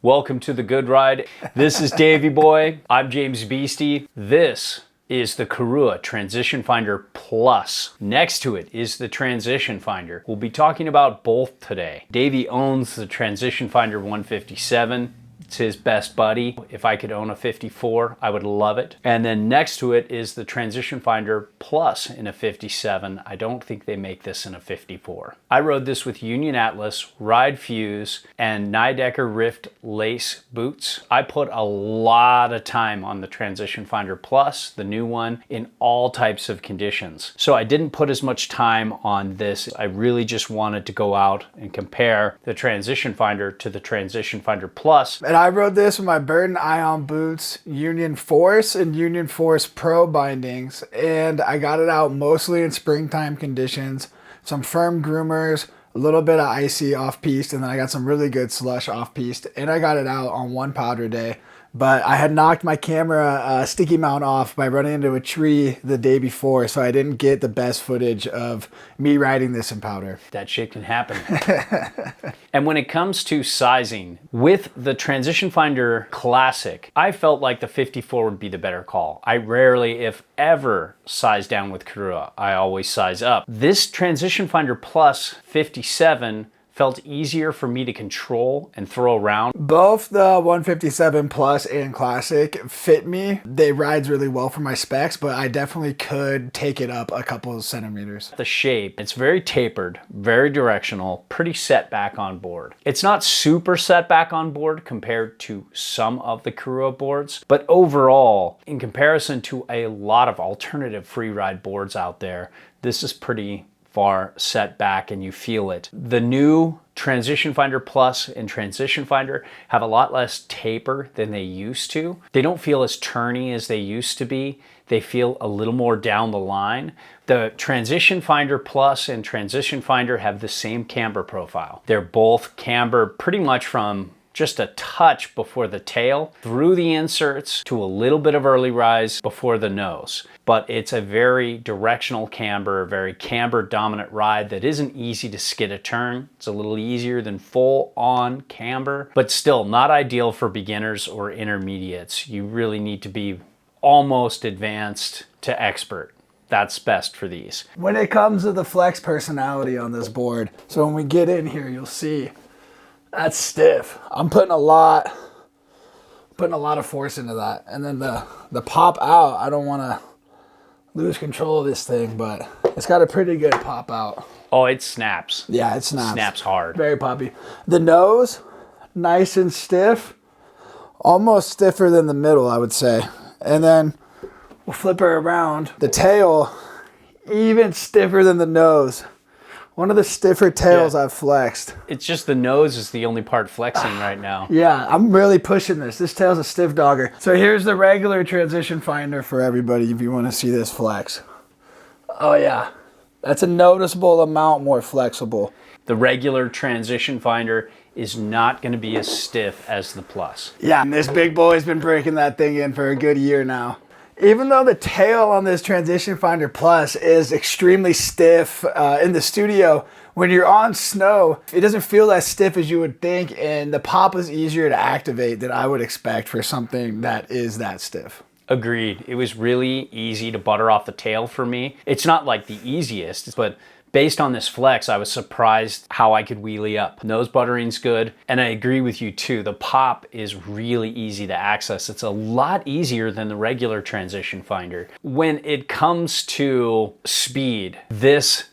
Welcome to the Good Ride. This is Davey Boy. I'm James Beastie. This is the Korua Transition Finder Plus. Next to it is the Transition Finder. We'll be talking about both today. Davey owns the Transition Finder 157. It's his best buddy. If I could own a 54, I would love it. And then next to it is the Transition Finder Plus in a 57. I don't think they make this in a 54. I rode this with Union Atlas, Ride Fuse, and Nidecker Rift lace boots. I put a lot of time on the Transition Finder Plus, the new one, in all types of conditions. So I didn't put as much time on this. I really just wanted to go out and compare the Transition Finder to the Transition Finder Plus. And I rode this with my Burton Ion boots, Union Force and Union Force Pro bindings, and I got it out mostly in springtime conditions, some firm groomers, a little bit of icy off-piste, and then I got some really good slush off-piste, and I got it out on one powder day. But I had knocked my camera sticky mount off by running into a tree the day before, so I didn't get the best footage of me riding this in powder. That shit can happen. And when it comes to sizing, with the Transition Finder Classic, I felt like the 54 would be the better call. I rarely, if ever, size down with Korua. I always size up. This Transition Finder Plus 57 felt easier for me to control and throw around. Both the 157 Plus and Classic fit me. They rides really well for my specs, but I definitely could take it up a couple of centimeters. The shape, it's very tapered, very directional, pretty set back on board. It's not super set back on board compared to some of the Korua boards, but overall, in comparison to a lot of alternative free ride boards out there, this is pretty far set back and you feel it. The new Transition Finder Plus and Transition Finder have a lot less taper than they used to. They don't feel as turny as they used to be. They feel a little more down the line. The Transition Finder Plus and Transition Finder have the same camber profile. They're both camber pretty much from just a touch before the tail, through the inserts to a little bit of early rise before the nose. But it's a very directional camber, a very camber dominant ride that isn't easy to skid a turn. It's a little easier than full on camber, but still not ideal for beginners or intermediates. You really need to be almost advanced to expert. That's best for these. When it comes to the flex personality on this board, so when we get in here, you'll see that's stiff. I'm putting a lot of force into that. And then the pop out, I don't want to lose control of this thing, but it's got a pretty good pop out. Oh, it snaps. Yeah, it snaps. Snaps hard. Very poppy. The nose, nice and stiff. Almost stiffer than the middle, I would say. And then we'll flip her around. The tail, even stiffer than the nose. One of the stiffer tails I've flexed. It's just the nose is the only part flexing right now. Yeah, I'm really pushing this. This tail's a stiff dogger. So here's the regular Transition Finder for everybody if you want to see this flex. Oh yeah, that's a noticeable amount more flexible. The regular Transition Finder is not going to be as stiff as the Plus. Yeah, and this big boy's been breaking that thing in for a good year now. Even though the tail on this Transition Finder Plus is extremely stiff in the studio, when you're on snow, it doesn't feel as stiff as you would think, and the pop is easier to activate than I would expect for something that is that stiff. Agreed. It was really easy to butter off the tail for me. It's not like the easiest, but based on this flex, I was surprised how I could wheelie up. Nose buttering's good, and I agree with you too. The pop is really easy to access. It's a lot easier than the regular Transition Finder. When it comes to speed, this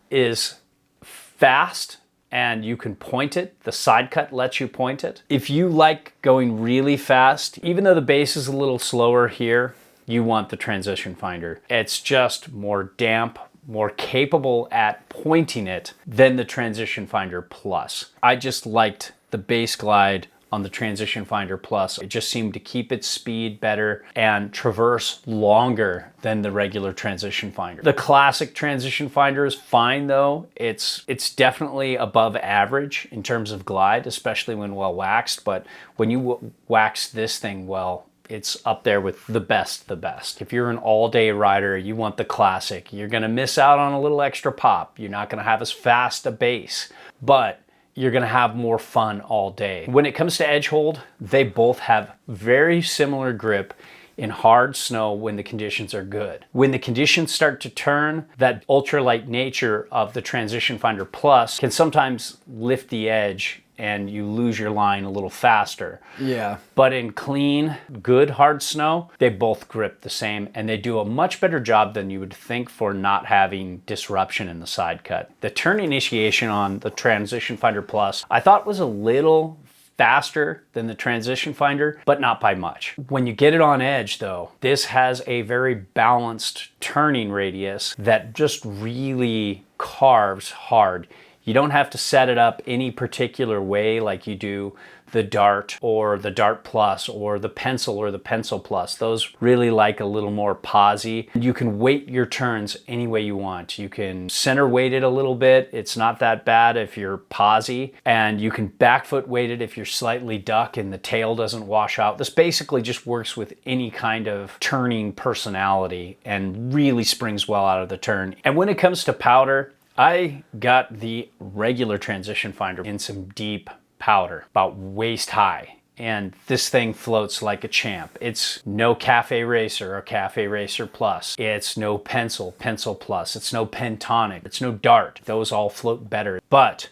is fast and you can point it. The side cut lets you point it. If you like going really fast, even though the base is a little slower here, you want the Transition Finder. It's just more damp, more capable at pointing it than the Transition Finder Plus. I just liked the base glide on the Transition Finder Plus. It just seemed to keep its speed better and traverse longer than the regular Transition Finder. The classic Transition Finder is fine though. It's definitely above average in terms of glide, especially when well waxed, but when you wax this thing well, it's up there with the best. If you're an all-day rider, you want the classic. You're gonna miss out on a little extra pop. You're not gonna have as fast a base, but you're gonna have more fun all day. When it comes to edge hold, they both have very similar grip in hard snow when the conditions are good. When the conditions start to turn, that ultralight nature of the Transition Finder Plus can sometimes lift the edge and you lose your line a little faster. Yeah. But in clean, good hard snow, they both grip the same and they do a much better job than you would think for not having disruption in the side cut. The turn initiation on the Transition Finder Plus, I thought was a little faster than the Transition Finder, but not by much. When you get it on edge though, this has a very balanced turning radius that just really carves hard. You don't have to set it up any particular way like you do the Dart or the Dart Plus or the Pencil Plus. Those really like a little more posy. You can weight your turns any way you want. You can center weight it a little bit. It's not that bad if you're posy. And you can back foot weight it if you're slightly duck and the tail doesn't wash out. This basically just works with any kind of turning personality and really springs well out of the turn. And when it comes to powder, I got the regular Transition Finder in some deep powder, about waist high. And this thing floats like a champ. It's no Cafe Racer or Cafe Racer Plus. It's no Pencil Plus. It's no Pentonic. It's no Dart. Those all float better. But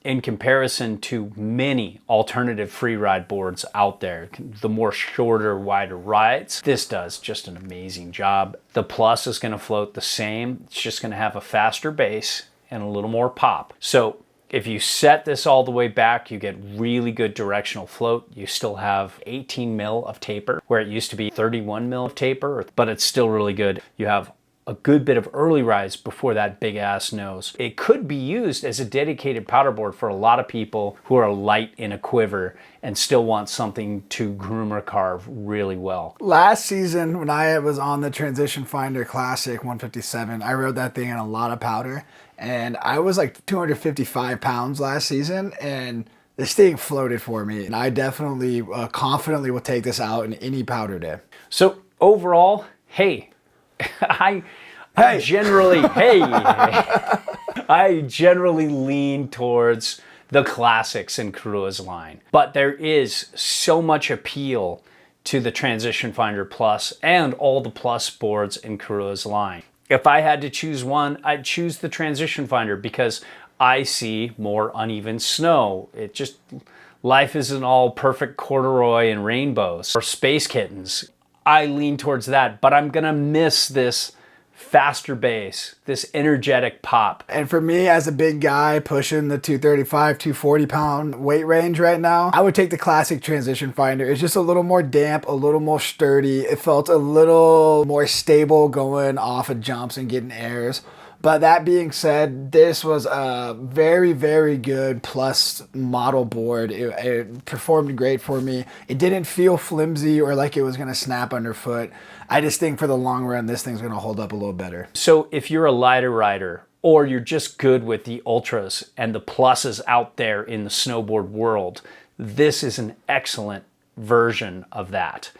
in comparison to many alternative free ride boards out there, the more shorter, wider rides, this does just an amazing job. The Plus is gonna float the same. It's just gonna have a faster base and a little more pop. So if you set this all the way back, you get really good directional float. You still have 18 mil of taper, where it used to be 31 mil of taper, but it's still really good. You have a good bit of early rise before that big ass nose. It could be used as a dedicated powder board for a lot of people who are light in a quiver and still want something to groom or carve really well. Last season, when I was on the Transition Finder Classic 157, I rode that thing in a lot of powder, and I was like 255 pounds last season, and this thing floated for me, and I definitely confidently will take this out in any powder day. So overall, hey, I generally lean towards the classics in Korua's line, but there is so much appeal to the Transition Finder Plus and all the Plus boards in Korua's line. If I had to choose one, I'd choose the Transition Finder because I see more uneven snow. Life isn't all perfect corduroy and rainbows or space kittens. I lean towards that, but I'm gonna miss this faster bass, this energetic pop. And for me, as a big guy pushing the 235, 240 pound weight range right now, I would take the classic Transition Finder. It's just a little more damp, a little more sturdy. It felt a little more stable going off of jumps and getting airs. But that being said, this was a very, very good Plus model board. It performed great for me. It didn't feel flimsy or like it was gonna snap underfoot. I just think for the long run, this thing's gonna hold up a little better. So if you're a lighter rider, or you're just good with the Ultras and the Pluses out there in the snowboard world, this is an excellent version of that.